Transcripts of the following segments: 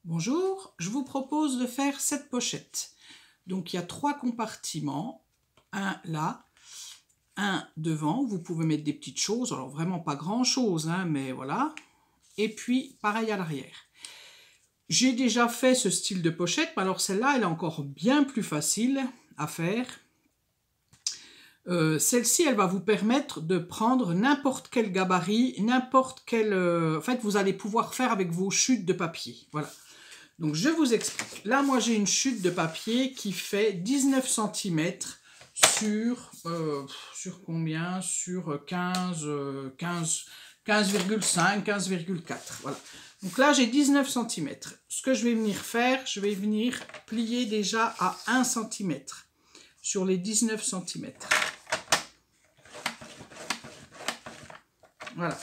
Bonjour, je vous propose de faire cette pochette. Donc il y a 3 compartiments, un là, un devant, vous pouvez mettre des petites choses, alors vraiment pas grand chose, hein, mais voilà. Et puis pareil à l'arrière. J'ai déjà fait ce style de pochette, mais alors celle-là elle est encore bien plus facile à faire. Celle-ci elle va vous permettre de prendre n'importe quel gabarit, n'importe quel... En fait vous allez pouvoir faire avec vos chutes de papier, voilà. Donc je vous explique. Là, moi j'ai une chute de papier qui fait 19 cm sur combien? Sur 15,5, 15,4. Voilà. Donc là j'ai 19 cm. Ce que je vais venir faire, je vais venir plier déjà à 1 cm sur les 19 cm. Voilà.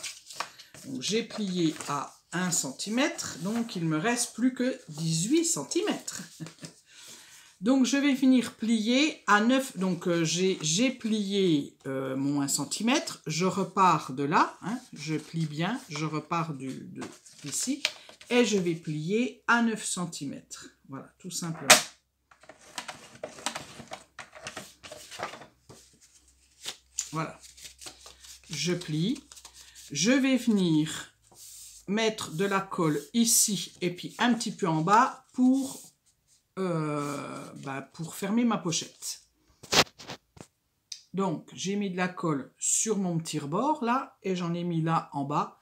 Donc j'ai plié à 1 cm, donc il me reste plus que 18 cm. Donc je vais venir plier à 9, donc j'ai plié mon 1 cm, je repars de là, hein, je plie bien, je repars d'ici, et je vais plier à 9 cm. Voilà, tout simplement. Voilà, je plie, je vais venir mettre de la colle ici et puis un petit peu en bas pour fermer ma pochette. Donc j'ai mis de la colle sur mon petit rebord là et j'en ai mis là en bas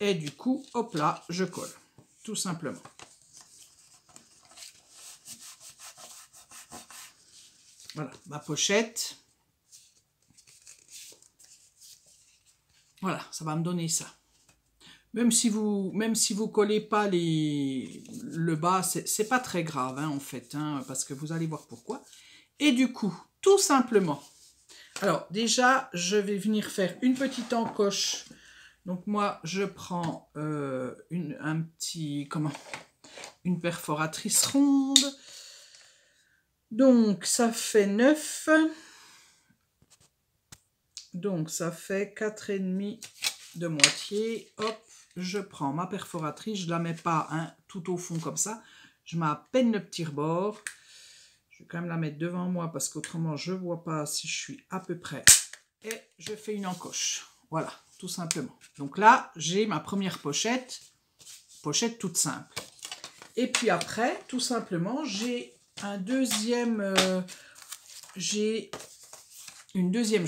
et du coup hop là je colle tout simplement. Voilà ma pochette. Voilà, ça va me donner ça. Même si vous collez pas le bas, c'est pas très grave hein, en fait, hein, parce que vous allez voir pourquoi. Et du coup, tout simplement, alors déjà, je vais venir faire une petite encoche. Donc moi, je prends une perforatrice ronde. Donc ça fait 9. Donc ça fait 4,5 de moitié. Hop. Je prends ma perforatrice, je ne la mets pas hein, tout au fond comme ça. Je mets à peine le petit rebord. Je vais quand même la mettre devant moi parce qu'autrement je ne vois pas si je suis à peu près. Et je fais une encoche. Voilà, tout simplement. Donc là, j'ai ma première pochette toute simple. Et puis après, tout simplement, j'ai une deuxième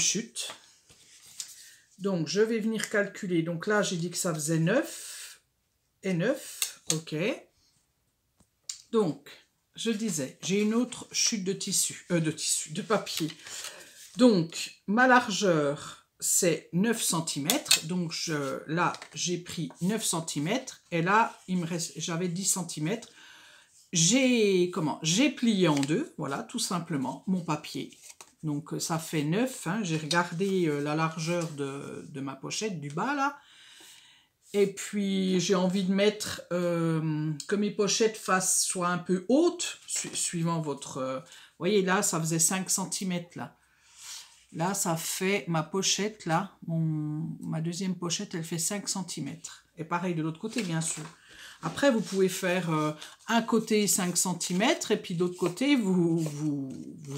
chute. Donc, je vais venir calculer. Donc là, j'ai dit que ça faisait 9 et 9. OK. Donc, je disais, j'ai une autre chute de papier. Donc, ma largeur, c'est 9 cm. Donc, là, j'ai pris 9 cm. Et là, j'avais 10 cm. J'ai plié en deux. Voilà, tout simplement, mon papier. Donc ça fait 9, hein. J'ai regardé la largeur de ma pochette du bas là. Et puis j'ai envie de mettre que mes pochettes soient un peu hautes, suivant votre... vous voyez là, ça faisait 5 cm là. Là, ça fait ma pochette là, ma deuxième pochette, elle fait 5 cm. Et pareil de l'autre côté bien sûr. Après, vous pouvez faire un côté 5 cm et puis l'autre côté, vous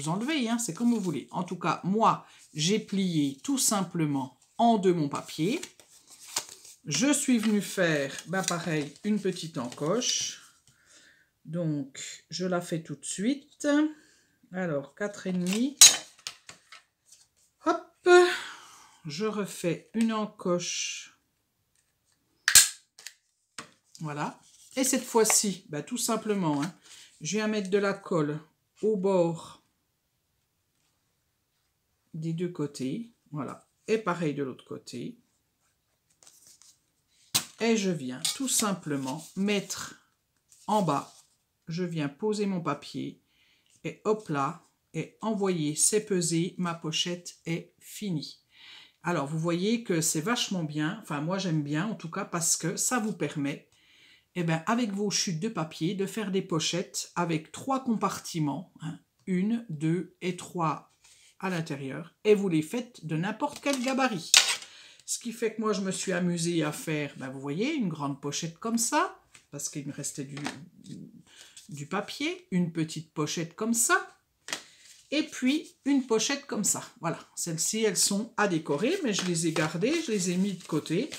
enlevez, hein, c'est comme vous voulez. En tout cas, moi, j'ai plié tout simplement en deux mon papier. Je suis venue faire, pareil, une petite encoche. Donc, je la fais tout de suite. Alors, 4,5. Hop, je refais une encoche. Voilà. Et cette fois-ci, tout simplement, hein, je viens mettre de la colle au bord des deux côtés. Voilà. Et pareil de l'autre côté. Et je viens tout simplement mettre en bas. Je viens poser mon papier. Et hop là. Et envoyer, c'est pesé. Ma pochette est finie. Alors, vous voyez que c'est vachement bien. Enfin, moi, j'aime bien en tout cas parce que ça vous permet... avec vos chutes de papier, de faire des pochettes avec 3 compartiments, hein, 1, 2 et 3 à l'intérieur, et vous les faites de n'importe quel gabarit. Ce qui fait que moi, je me suis amusée à faire, vous voyez, une grande pochette comme ça, parce qu'il me restait du papier, une petite pochette comme ça, et puis une pochette comme ça. Voilà, celles-ci, elles sont à décorer, mais je les ai gardées, je les ai mis de côté.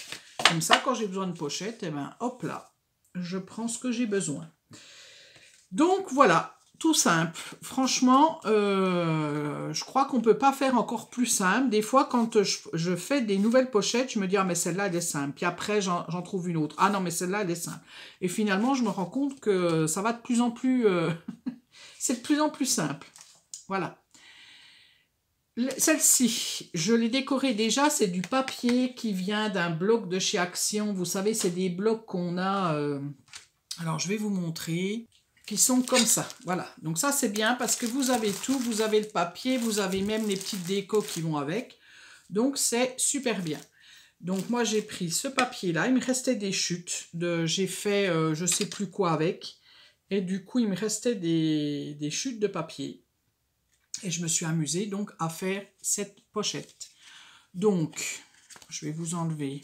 Comme ça, quand j'ai besoin de pochette, et ben hop là, je prends ce que j'ai besoin. Donc voilà, tout simple. Franchement, je crois qu'on ne peut pas faire encore plus simple. Des fois, quand je fais des nouvelles pochettes, je me dis « Ah, mais celle-là, elle est simple. » Puis après, j'en trouve une autre. « Ah non, mais celle-là, elle est simple. » Et finalement, je me rends compte que ça va de plus en plus... c'est de plus en plus simple. Voilà. Celle-ci, je l'ai décorée déjà. C'est du papier qui vient d'un bloc de chez Action. Vous savez, c'est des blocs qu'on a... alors, je vais vous montrer... qui sont comme ça, voilà. Donc ça, c'est bien parce que vous avez tout, vous avez le papier, vous avez même les petites décos qui vont avec. Donc, c'est super bien. Donc, moi, j'ai pris ce papier-là. Il me restait des chutes. J'ai fait je sais plus quoi avec. Et du coup, il me restait des chutes de papier. Et je me suis amusée, donc, à faire cette pochette. Donc, je vais vous enlever.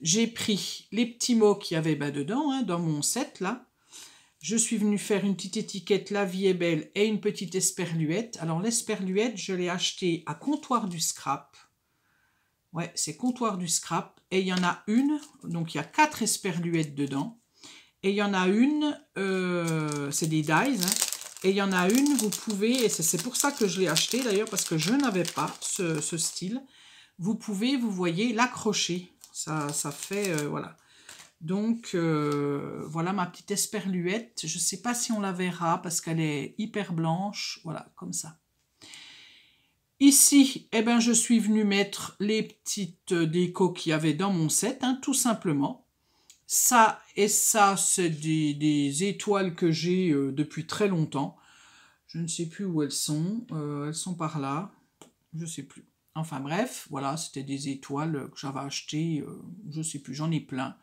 J'ai pris les petits mots qu'il y avait dedans, hein, dans mon set, là. Je suis venue faire une petite étiquette « La vie est belle » et une petite esperluette. Alors, l'esperluette, je l'ai achetée à Comptoir du Scrap. Ouais, c'est Comptoir du Scrap. Et il y en a une, donc il y a 4 esperluettes dedans. Et il y en a une, c'est des dies, hein. Et il y en a une, vous pouvez, et c'est pour ça que je l'ai acheté d'ailleurs, parce que je n'avais pas ce style. Vous pouvez, vous voyez, l'accrocher. Ça fait, voilà. Donc, voilà ma petite esperluette. Je ne sais pas si on la verra parce qu'elle est hyper blanche. Voilà, comme ça. Ici, eh ben, je suis venue mettre les petites décos qu'il y avait dans mon set, hein, tout simplement. Ça et ça, c'est des étoiles que j'ai depuis très longtemps. Je ne sais plus où elles sont. Elles sont par là. Je ne sais plus. Enfin bref, voilà, c'était des étoiles que j'avais achetées. Je ne sais plus, j'en ai plein.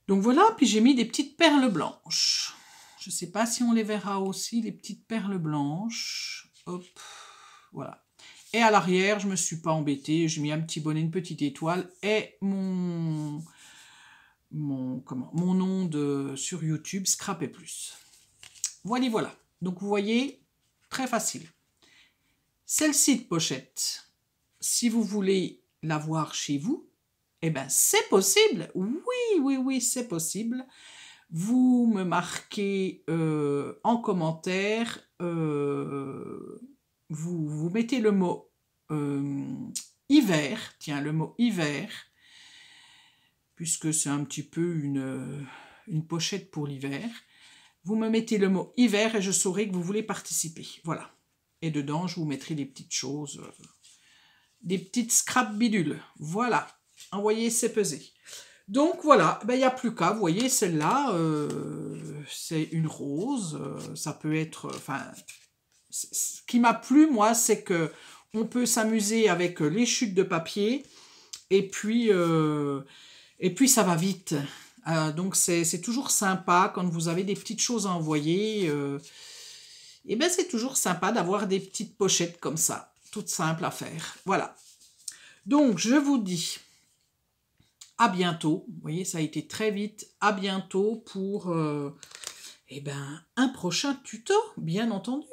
Donc voilà, puis j'ai mis des petites perles blanches. Je ne sais pas si on les verra aussi, les petites perles blanches. Hop, voilà. Et à l'arrière, je ne me suis pas embêtée. J'ai mis un petit bonnet, une petite étoile et mon nom sur YouTube, Scrap et Plus. Voilà, voilà. Donc vous voyez, très facile. Celle-ci de pochette, si vous voulez la voir chez vous, eh bien, c'est possible. Oui, oui, oui, c'est possible. Vous me marquez en commentaire, vous mettez le mot hiver, tiens, le mot hiver, puisque c'est un petit peu une pochette pour l'hiver. Vous me mettez le mot hiver et je saurai que vous voulez participer. Voilà. Et dedans, je vous mettrai des petites choses, des petites scrap bidules. Voilà. Envoyez, c'est pesé. Donc voilà, il n'y a plus qu'à, vous voyez, celle-là, c'est une rose, ça peut être, enfin, ce qui m'a plu, moi, c'est que on peut s'amuser avec les chutes de papier, et puis ça va vite. Donc c'est toujours sympa, quand vous avez des petites choses à envoyer, et ben c'est toujours sympa d'avoir des petites pochettes comme ça, toutes simples à faire. Voilà. Donc, je vous dis... à bientôt, vous voyez, ça a été très vite, à bientôt pour un prochain tuto, bien entendu.